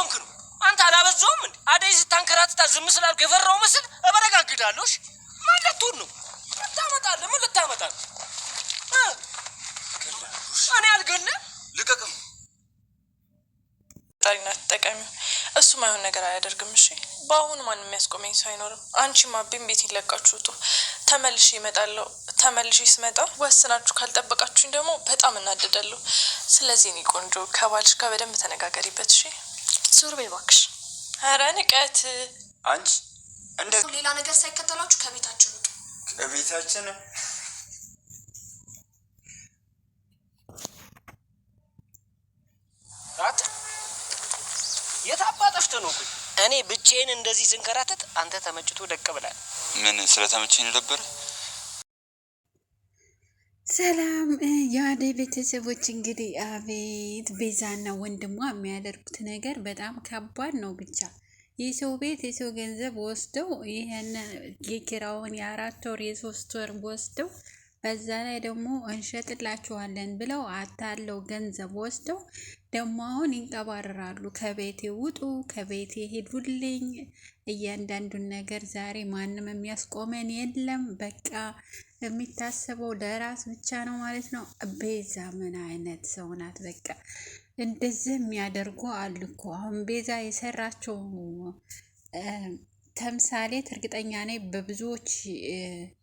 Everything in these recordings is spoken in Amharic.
እየሆንክ ነው? አንተ አላበዛውም እንዴ? አደይ ስታንከራትታ ዝም ስላልኩ የፈራው መስል እበረጋግዳለሁ። እሺ ማን ልትሆን ነው? ልታመጣለህ? ምን ልታመጣለህ? እኔ አልገለም። ልቀቅም። ጣሪናት ተጠቀሚው። እሱ ማይሆን ነገር አያደርግም። እሺ በአሁኑ ማንም የሚያስቆመኝ ሰው አይኖርም። አንቺም አቤም ቤት ይለቃችሁ ውጡ። ተመልሼ እመጣለሁ። ተመልሼ ስመጣ ወስናችሁ ካልጠበቃችሁኝ ደግሞ በጣም እናደዳለሁ። ስለዚህ እኔ ቆንጆ ከባልሽ ጋር በደንብ ተነጋገሪበት። እሺ ዞር በይ እባክሽ። ኧረ ንቀት። አንቺ እንደ ሌላ ነገር ሳይከተላችሁ ከቤታችን ውጡ። ከቤታችን ራት የታባጣሽ ነው? እኔ ብቻዬን እንደዚህ ስንከራተት አንተ ተመጭቶ ደቅ ብላል። ምን ስለተመቸኝ ነበር። ሰላም የአደይ ቤተሰቦች፣ እንግዲህ አቤት ቤዛና ወንድሟ የሚያደርጉት ነገር በጣም ከባድ ነው። ብቻ የሰው ቤት የሰው ገንዘብ ወስደው ይህን የኪራውን የ4 ወር የ3 ወር ወስደው በዛ ላይ ደግሞ እንሸጥላችኋለን ብለው አታለው ገንዘብ ወስደው ደግሞ አሁን ይንቀባረራሉ። ከቤቴ ውጡ፣ ከቤቴ ሄዱልኝ፣ እያንዳንዱን ነገር ዛሬ ማንም የሚያስቆመን የለም። በቃ የሚታሰበው ለራስ ብቻ ነው ማለት ነው። ቤዛ ምን አይነት ሰው ናት? በቃ እንደዚህ የሚያደርጉ አሉ እኮ። አሁን ቤዛ የሰራቸው ተምሳሌት እርግጠኛ ነኝ በብዙዎች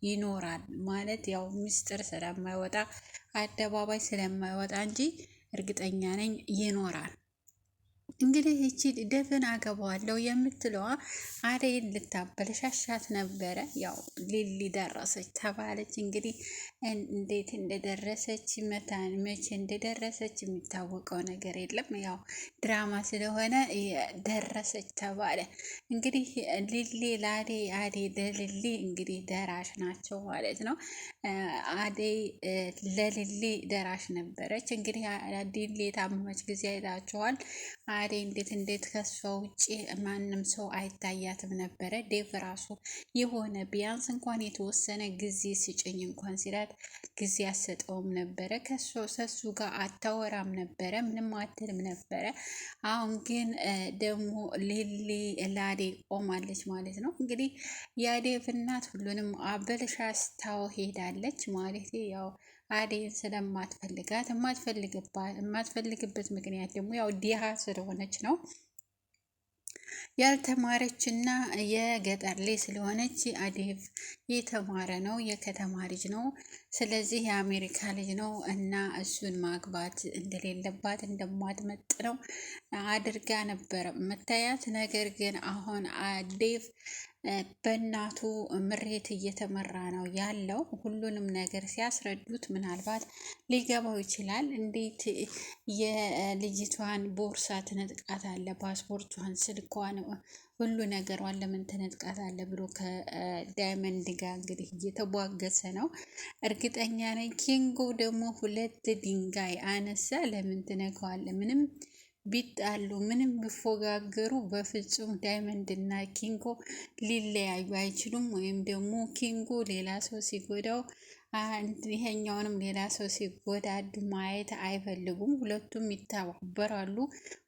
ይኖራል ማለት ያው ምስጢር ስለማይወጣ አደባባይ ስለማይወጣ እንጂ እርግጠኛ ነኝ ይኖራል። እንግዲህ እቺ ደፍን አገባዋለሁ የምትለዋ አደይን ልታበለሻሻት ነበረ። ያው ሊሊ ደረሰች ተባለች። እንግዲህ እንዴት እንደደረሰች መቼ እንደደረሰች የሚታወቀው ነገር የለም። ያው ድራማ ስለሆነ ደረሰች ተባለ። እንግዲህ ሊሊ ለአደይ፣ አደይ ለሊሊ እንግዲህ ደራሽ ናቸው ማለት ነው። አደይ ለሊሊ ደራሽ ነበረች። እንግዲህ ሊሊ የታመመች ጊዜ አይታችኋል። አደይ እንዴት ከሷ ውጭ ማንም ሰው አይታያትም ነበረ። ዴቭ ራሱ የሆነ ቢያንስ እንኳን የተወሰነ ጊዜ ስጭኝ እንኳን ሲላት ጊዜ አሰጠውም ነበረ። ከሱ ጋር አታወራም ነበረ፣ ምንም አትልም ነበረ። አሁን ግን ደግሞ ሊሊ ለአደይ ቆማለች ማለት ነው። እንግዲህ የዴቭ እናት ሁሉንም አበለሻሽታው ሄዳለች ማለት ያው አደይን ስለማትፈልጋት የማትፈልግበት ምክንያት ደግሞ ያው ዲሃ ስለሆነች ነው። ያልተማረች እና የገጠር ላይ ስለሆነች አዴቭ የተማረ ነው፣ የከተማ ልጅ ነው። ስለዚህ የአሜሪካ ልጅ ነው እና እሱን ማግባት እንደሌለባት እንደማትመጥ ነው አድርጋ ነበር መታያት። ነገር ግን አሁን አዴቭ በእናቱ ምሬት እየተመራ ነው ያለው። ሁሉንም ነገር ሲያስረዱት ምናልባት ሊገባው ይችላል። እንዴት የልጅቷን ቦርሳ ትነጥቃት አለ፣ ፓስፖርቷን፣ ስልኳን፣ ሁሉ ነገሯን ለምን ትነጥቃት አለ ብሎ ከዳይመንድ ጋር እንግዲህ እየተቧገሰ ነው። እርግጠኛ ነኝ ኪንጎ ደግሞ 2 ድንጋይ አነሳ። ለምን ትነካዋለ? ምንም ቢጣሉ ምንም ቢፎጋገሩ በፍጹም ዳይመንድ እና ኪንጎ ሊለያዩ አይችሉም። ወይም ደግሞ ኪንጎ ሌላ ሰው ሲጎዳው ይሄኛውንም ሌላ ሰው ሲጎዳዱ ማየት አይፈልጉም። ሁለቱም ይተባበራሉ።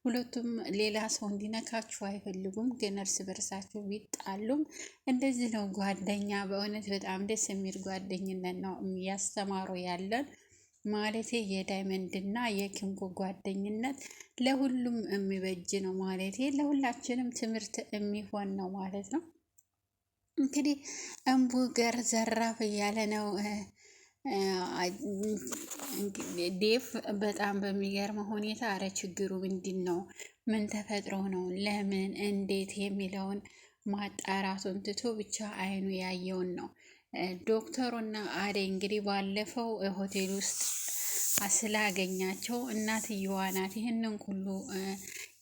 ሁለቱም ሌላ ሰው እንዲነካችሁ አይፈልጉም። ግን እርስ በርሳቸው ቢጣሉም እንደዚህ ነው ጓደኛ። በእውነት በጣም ደስ የሚል ጓደኝነት ነው እያስተማሩ ያለን ማለቴ የዳይመንድ እና የኪንጎ ጓደኝነት ለሁሉም የሚበጅ ነው ማለቴ ለሁላችንም ትምህርት የሚሆን ነው ማለት ነው። እንግዲህ እምቡገር ዘራፍ እያለ ነው ዴቭ። በጣም በሚገርመው ሁኔታ አረ ችግሩ ምንድን ነው? ምን ተፈጥሮ ነው? ለምን እንዴት የሚለውን ማጣራቱን ትቶ ብቻ አይኑ ያየውን ነው። ዶክተሩና አደይ እንግዲህ ባለፈው ሆቴል ውስጥ ስላገኛቸው እናትየዋ ናት ይህንን ሁሉ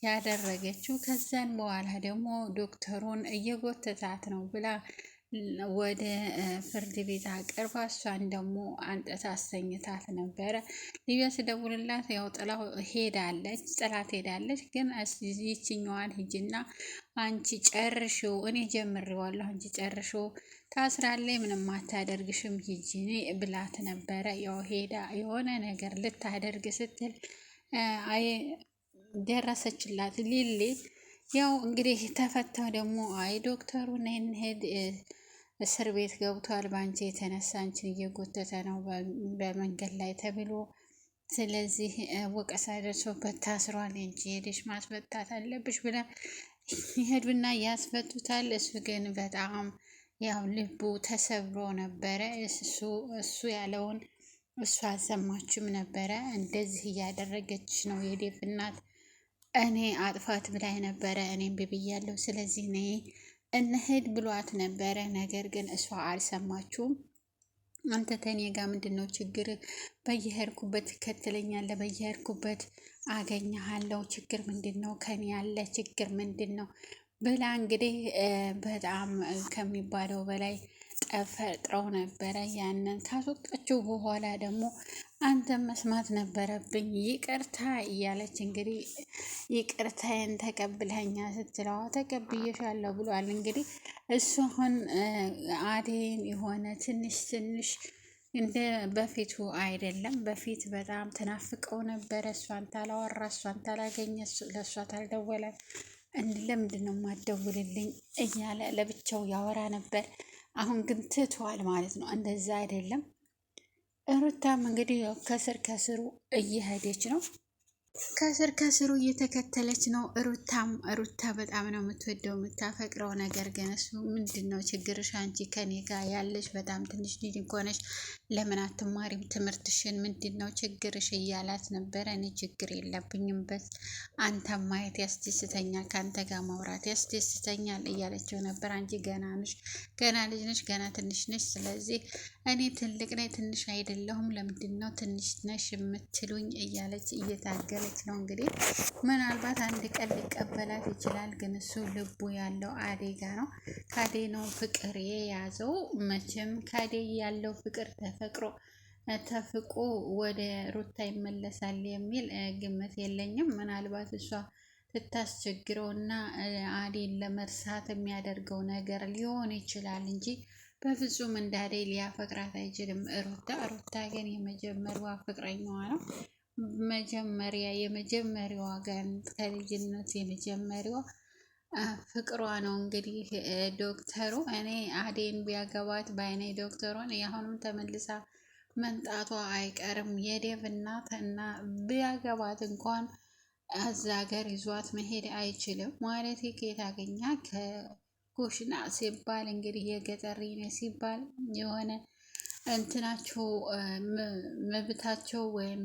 ያደረገችው። ከዛን በኋላ ደግሞ ዶክተሩን እየጎተታት ነው ብላ ወደ ፍርድ ቤት አቅርባ እሷን ደግሞ አንጠት አሰኝታት ነበረ። ልዩ ስደውልላት ያው ጥላት ሄዳለች። ግን ይችኛዋን ሂጂና አንቺ ጨርሽው፣ እኔ ጀምሬዋለሁ፣ አንቺ ጨርሽው፣ ታስራለች፣ ምንም አታደርግሽም፣ ሂጂ ብላት ነበረ። ያው ሄዳ የሆነ ነገር ልታደርግ ስትል ደረሰችላት ሊሊ። ያው እንግዲህ ተፈታው ደግሞ አይ ዶክተሩ ነይ እንሂድ እስር ቤት ገብቷል፣ በአንቺ የተነሳ አንቺን እየጎተተ ነው በመንገድ ላይ ተብሎ ስለዚህ ወቀሳ ደርሶበት ታስሯል እንጂ ሄደሽ ማስፈታት አለብሽ ብለን ይሄዱና ያስፈቱታል። እሱ ግን በጣም ያው ልቡ ተሰብሮ ነበረ። እሱ ያለውን እሱ አልሰማችም ነበረ። እንደዚህ እያደረገች ነው የዴፍ እናት እኔ አጥፋት ብላይ ነበረ፣ እኔም ብብያለሁ፣ ስለዚህ እኔ እንሂድ ብሏት ነበረ። ነገር ግን እሷ አልሰማችውም። አንተ ተኔ ጋር ምንድን ነው ችግር? በየሄድኩበት ትከተለኛለህ፣ በየሄድኩበት አገኘሃለሁ። ችግር ምንድን ነው? ከኔ ያለ ችግር ምንድን ነው ብላ እንግዲህ በጣም ከሚባለው በላይ ጠፈጥረው ነበረ። ያንን ካስወጣችው በኋላ ደግሞ አንተ መስማት ነበረብኝ ይቅርታ እያለች እንግዲህ ይቅርታዬን ተቀብለኛ ስትለዋ ተቀብዬሻለሁ ብሏል። እንግዲህ እሱ አሁን አደይን የሆነ ትንሽ እንደ በፊቱ አይደለም። በፊት በጣም ተናፍቀው ነበረ። እሷን ታላወራ፣ እሷን ታላገኘ፣ ለእሷ ታልደወለ ለምንድን ነው የማትደውልልኝ እያለ ለብቻው ያወራ ነበር። አሁን ግን ትቷል ማለት ነው። እንደዛ አይደለም። ሩታም እንግዲህ ከስር ከስሩ እየሄደች ነው። ከስር ከስሩ እየተከተለች ነው። ሩታ በጣም ነው የምትወደው የምታፈቅረው። ነገር ግን እሱ ምንድን ነው ችግርሽ? አንቺ ከኔ ጋር ያለሽ በጣም ትንሽ ልጅ እንኳነሽ ለምን አትማሪም ትምህርትሽን? ምንድን ነው ችግርሽ እያላት ነበረ። እኔ ችግር የለብኝም፣ በስ አንተ ማየት ያስደስተኛል፣ ከአንተ ጋር ማውራት ያስደስተኛል እያለችው ነበር። አንቺ ገና ነሽ፣ ገና ልጅ ነሽ፣ ገና ትንሽ ነሽ። ስለዚህ እኔ ትልቅ ነኝ ትንሽ አይደለሁም፣ ለምንድን ነው ትንሽ ነሽ የምትሉኝ? እያለች እየታገለች ነው። እንግዲህ ምናልባት አንድ ቀን ሊቀበላት ይችላል። ግን እሱ ልቡ ያለው አደይ ጋ ነው። ከአደይ ነው ፍቅር የያዘው። መቼም ከአደይ ያለው ፍቅር ተፍቆ ወደ ሩታ ይመለሳል የሚል ግምት የለኝም። ምናልባት እሷ ትታስቸግረው እና አደይን ለመርሳት የሚያደርገው ነገር ሊሆን ይችላል እንጂ በፍጹም እንደ አደይ ሊያፈቅራት አይችልም። ሩታ ግን የመጀመሪያዋ ፍቅረኛዋ ነው። የመጀመሪያዋ ጋር ከልጅነት የመጀመሪያዋ ፍቅሯ ነው። እንግዲህ ዶክተሩ እኔ አደይን ቢያገባት በአይኔ ዶክተሩን ያሁኑም ተመልሳ መንጣቷ አይቀርም። የዴቭ እናት እና ቢያገባት እንኳን እዛ ሀገር ይዟት መሄድ አይችልም ማለት ከየት አገኛ? ከኩሽና ሲባል እንግዲህ የገጠሪነ ሲባል የሆነ እንትናቸው መብታቸው ወይም